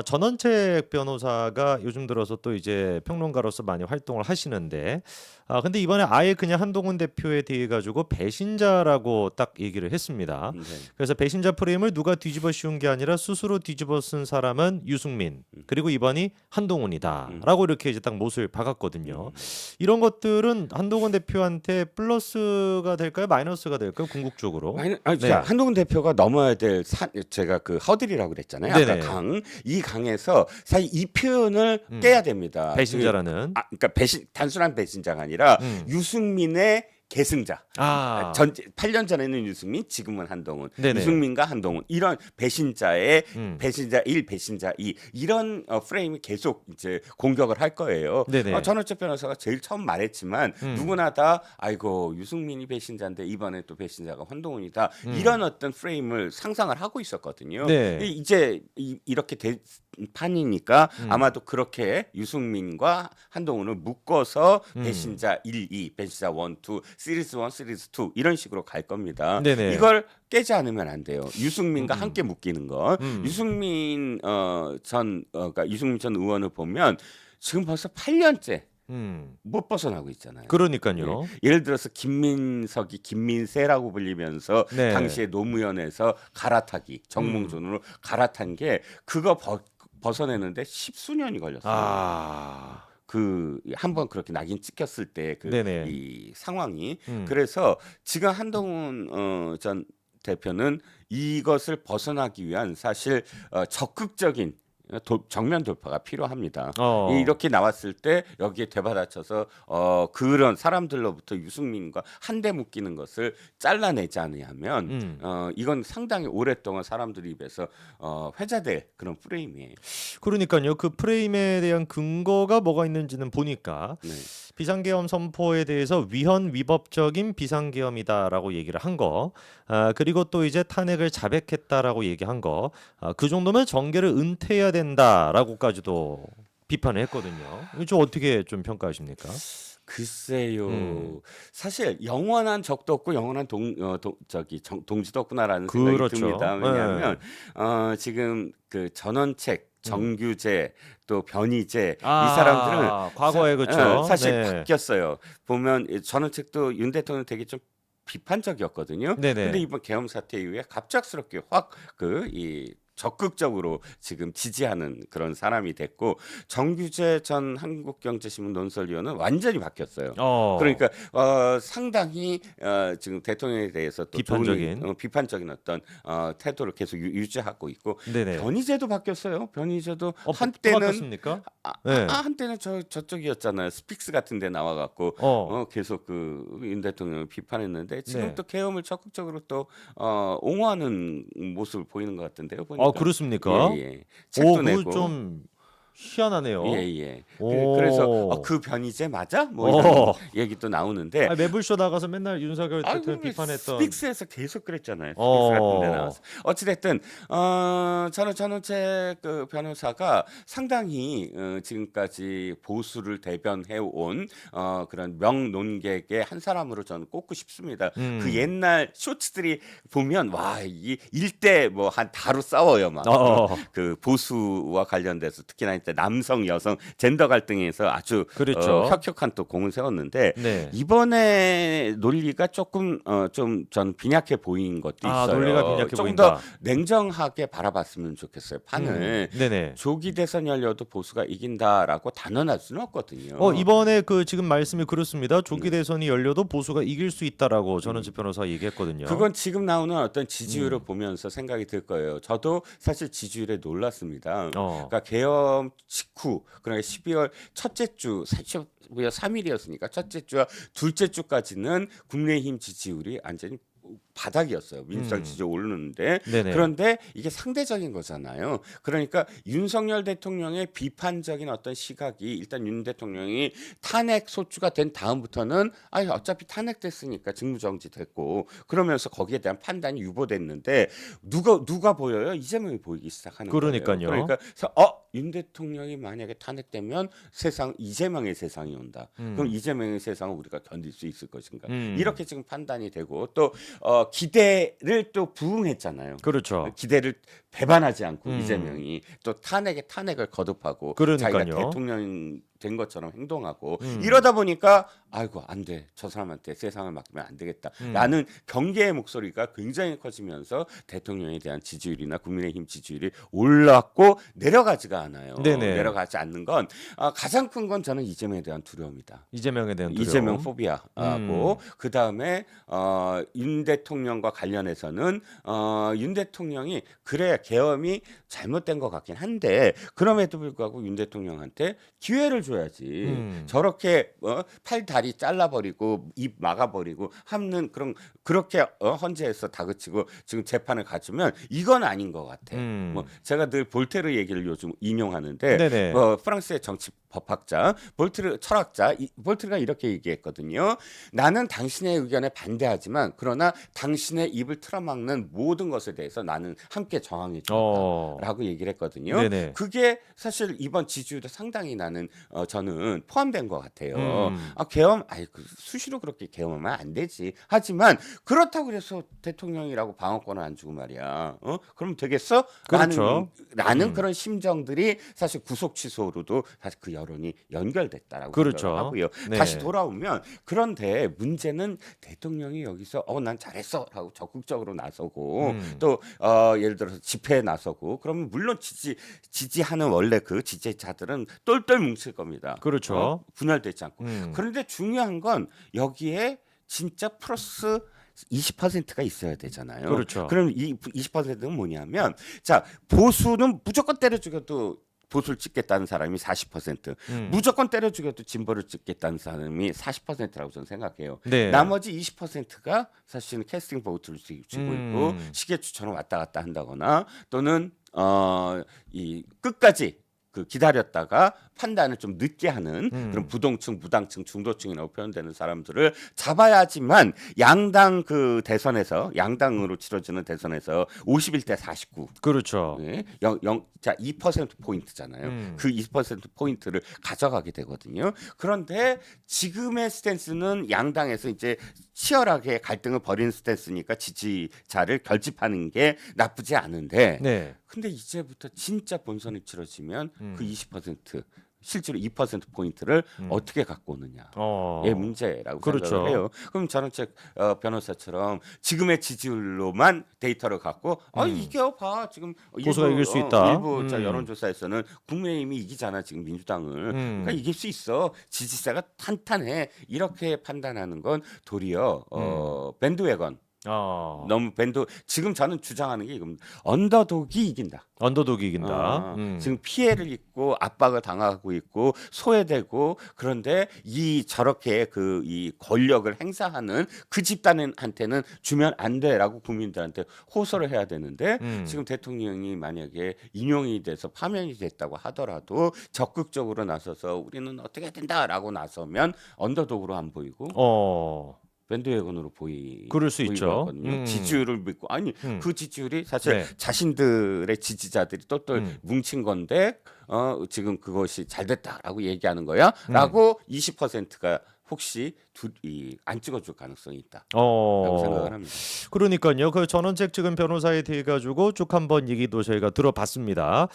전원책 변호사가 요즘 들어서 또 이제 평론가로서 많이 활동을 하시는데 근데 이번에 아예 그냥 한동훈 대표에 대해 가지고 배신자라고 딱 얘기를 했습니다. 네. 그래서 배신자 프레임을 누가 뒤집어 씌운 게 아니라 스스로 뒤집어 쓴 사람은 유승민 그리고 이번이 한동훈이다라고 이렇게 이제 딱 못을 박았거든요. 이런 것들은 한동훈 대표한테 플러스가 될까요? 마이너스가 될까요? 궁극적으로. 자, 한동훈 대표가 넘어야 될 제가 그 허들이라고 그랬잖아요. 네네. 아까 이 강에서 사실 이 표현을 깨야 됩니다. 배신자라는. 그러니까 단순한 배신자가 아니라 유승민의 계승자. 8년 전에는 유승민, 지금은 한동훈. 네네. 유승민과 한동훈 이런 배신자의 배신자 1, 배신자 2 이런 프레임이 계속 이제 공격을 할 거예요. 네네. 전원책 변호사가 제일 처음 말했지만 누구나 다 아이고 유승민이 배신자인데 이번에 또 배신자가 한동훈이다. 이런 어떤 프레임을 상상을 하고 있었거든요. 네. 이제 이렇게 판이니까 아마도 그렇게 유승민과 한동훈을 묶어서 배신자 1, 2, 배신자 1, 2, 시리즈 1, 시리즈 2 이런 식으로 갈 겁니다. 네네. 이걸 깨지 않으면 안 돼요. 유승민과 함께 묶이는 거. 유승민 그러니까 유승민 전 의원을 보면 지금 벌써 8년째 못 벗어나고 있잖아요. 그러니까요. 예를 들어서 김민석이 김민세라고 불리면서 네. 당시에 노무현에서 갈아타기 정몽준으로 갈아탄 게 그거 벗어내는데 10수년이 걸렸어요. 그 한번 그렇게 낙인 찍혔을 때 네네. 이 상황이 그래서 지금 한동훈 전 대표는 이것을 벗어나기 위한 사실 적극적인 정면 돌파가 필요합니다. 이렇게 나왔을 때 여기에 되받아쳐서 그런 사람들로부터 유승민과 한데 묶이는 것을 잘라내지 않으면 이건 상당히 오랫동안 사람들 입에서 회자될 그런 프레임이에요. 그러니까요. 그 프레임에 대한 근거가 뭐가 있는지는 보니까 네. 비상계엄 선포에 대해서 위헌 위법적인 비상계엄이다라고 얘기를 한 거, 그리고 또 이제 탄핵을 자백했다라고 얘기한 거, 그 정도면 정계를 은퇴해야 된다라고까지도 비판을 했거든요. 이거 좀 어떻게 좀 평가하십니까? 글쎄요. 사실 영원한 적도 없고 영원한 동지도 없구나라는 생각이 그렇죠. 듭니다. 왜냐하면 지금 그 전원책 정규제 또 변희재 이 사람들은 과거에 그렇죠. 사실 네. 바뀌었어요. 보면 전원책도 윤 대통령 되게 좀 비판적이었거든요. 네네. 근데 이번 계엄 사태 이후에 갑작스럽게 확 적극적으로 지금 지지하는 그런 사람이 됐고 정규재 전 한국경제신문 논설위원은 완전히 바뀌었어요. 그러니까 상당히 지금 대통령에 대해서 또 비판적인 어떤 태도를 계속 유지하고 있고 네네. 변희재도 바뀌었어요. 변희재도 한때는 바뀌었습니까? 네. 한때는 저쪽이었잖아요. 스픽스 같은 데 나와갖고 계속 그 윤 대통령을 비판했는데 지금 또 계엄을 적극적으로 또 옹호하는 모습을 보이는 것 같은데요. 보니까. 그렇습니까? 예. 책도 내고. 좀 희한하네요. 예. 그래서 그 변희재 맞아? 뭐 이런 얘기도 나오는데. 매불쇼 나가서 맨날 윤석열 대통령 비판했던. 스픽스에서 계속 그랬잖아요. 스픽스 같은 데 나와서. 어찌됐든 전원책 그 변호사가 상당히 지금까지 보수를 대변해온 그런 명논객의 한 사람으로 저는 꼽고 싶습니다. 그 옛날 쇼츠들이 보면 와, 이 일대 뭐 한 다로 싸워요. 막 그 보수와 관련돼서 특히나 남성 여성 젠더 갈등에서 아주 그렇죠. 혁혁한 또 공을 세웠는데 네. 이번에 논리가 조금 좀 전 빈약해 보인 것도 있어요. 논리가 빈약해 좀 보인다. 더 냉정하게 바라봤으면 좋겠어요. 판을 네네. 조기 대선 열려도 보수가 이긴다라고 단언할 수는 없거든요. 이번에 그 지금 말씀이 그렇습니다. 조기 대선이 열려도 보수가 이길 수 있다라고 전원책 변호사가 얘기했거든요. 그건 지금 나오는 어떤 지지율을 보면서 생각이 들 거예요. 저도 사실 지지율에 놀랐습니다. 그러니까 계엄 직후 그러니까 12월 첫째 주 3일이었으니까 첫째 주와 둘째 주까지는 국민의힘 지지율이 완전히 바닥이었어요. 민주당 지지율 오르는데 네네. 그런데 이게 상대적인 거잖아요. 그러니까 윤석열 대통령의 비판적인 어떤 시각이 일단 윤 대통령이 탄핵 소추가 된 다음부터는 어차피 탄핵됐으니까 직무정지 됐고 그러면서 거기에 대한 판단이 유보됐는데 누가 보여요? 이재명이 보이기 시작하는 그러니까요. 거예요. 그러니까 윤 대통령이 만약에 탄핵되면 이재명의 세상이 온다. 그럼 이재명의 세상을 우리가 견딜 수 있을 것인가? 이렇게 지금 판단이 되고 또 기대를 또 부응했잖아요. 그렇죠. 기대를 배반하지 않고 음. 이재명이 또 탄핵을 거듭하고 자기가 그러니까요. 대통령 된 것처럼 행동하고 음. 이러다 보니까 아이고 안 돼. 저 사람한테 세상을 맡기면 안 되겠다라는 음. 경계의 목소리가 굉장히 커지면서 대통령에 대한 지지율이나 국민의힘 지지율이 올랐고 내려가지가 않아요. 네네. 내려가지 않는 건 가장 큰 건 저는 이재명에 대한 두려움이다. 이재명에 대한 두려움. 이재명 포비아하고 그 다음에 윤 대통령과 관련해서는 윤 대통령이 그래 계엄이 잘못된 것 같긴 한데 그럼에도 불구하고 윤 대통령한테 기회를 줘야지. 저렇게 팔 다리 잘라버리고 입 막아버리고 하는 그렇게 헌재에서 다그치고 지금 재판을 갖추면 이건 아닌 것 같아. 뭐 제가 늘 볼테르 얘기를 요즘 인용하는데 네네. 프랑스의 정치 법학자 철학자 볼테르가 이렇게 얘기했거든요. 나는 당신의 의견에 반대하지만 그러나 당신의 입을 틀어막는 모든 것에 대해서 나는 함께 저항해 준다라고 얘기를 했거든요. 네네. 그게 사실 이번 지지율도 상당히 나는 저는 포함된 것 같아요. 계엄 수시로 그렇게 계엄하면 안 되지. 하지만 그렇다고 해서 대통령이라고 방어권을 안 주고 말이야. 그럼 되겠어? 그렇죠. 라는 그런 심정들이 사실 구속 취소로도 사실 그 여론이 연결됐다라고 그렇죠. 생각을 하고요. 네. 다시 돌아오면 그런데 문제는 대통령이 여기서 난 잘했어라고 적극적으로 나서고 또 예를 들어서 집회에 나서고 그러면 물론 지지하는 원래 그 지지자들은 똘똘 뭉칠 겁니다. 그렇죠. 분열되지 않고. 그런데 중요한 건 여기에 진짜 플러스 20%가 있어야 되잖아요. 그렇죠. 그럼 이 20%는 뭐냐면 자 보수는 무조건 때려 죽여도 보수를 찍겠다는 사람이 40%, 무조건 때려 죽여도 진보를 찍겠다는 사람이 40%라고 저는 생각해요. 네. 나머지 20%가 사실은 캐스팅 보트를 쥐고 있고 시계추처럼 왔다 갔다 한다거나 또는 이 끝까지 기다렸다가 판단을 좀 늦게 하는 그런 부동층, 무당층, 중도층이라고 표현되는 사람들을 잡아야지만 양당 대선에서 양당으로 치러지는 대선에서 51대 49. 그렇죠. 네, 2% 포인트잖아요. 그 2% 포인트를 가져가게 되거든요. 그런데 지금의 스탠스는 양당에서 이제 치열하게 갈등을 벌이는 스탠스니까 지지자를 결집하는 게 나쁘지 않은데 네. 근데 이제부터 진짜 본선이 치러지면 그 20% 실제로 2%포인트를 어떻게 갖고 오느냐의 문제라고 그렇죠. 생각을 해요. 그럼 전원책 변호사처럼 지금의 지지율로만 데이터를 갖고 이게 봐 지금 보수가 이길 수 있다. 일부 여론조사에서는 국민의힘이 이기잖아 지금 민주당을. 그러니까 이길 수 있어. 지지세가 탄탄해. 이렇게 판단하는 건 도리어 밴드웨건. 너무 지금 저는 주장하는 게 이겁니다. 언더독이 이긴다. 언더독이 이긴다. 지금 피해를 입고 압박을 당하고 있고 소외되고 그런데 저렇게 이 권력을 행사하는 그 집단한테는 주면 안 돼라고 국민들한테 호소를 해야 되는데 지금 대통령이 만약에 인용이 돼서 파면이 됐다고 하더라도 적극적으로 나서서 우리는 어떻게 해야 된다라고 나서면 언더독으로 안 보이고 밴드웨건으로 그럴 수 있죠. 지지율을 믿고 그 지지율이 사실 네. 자신들의 지지자들이 똘똘 뭉친 건데 지금 그것이 잘 됐다라고 얘기하는 거야라고 20%가 혹시 안 찍어줄 가능성이 있다라고 생각을 합니다. 그러니까요. 그 전원책 지금 변호사에 대해 가지고 쭉 한번 얘기도 저희가 들어봤습니다.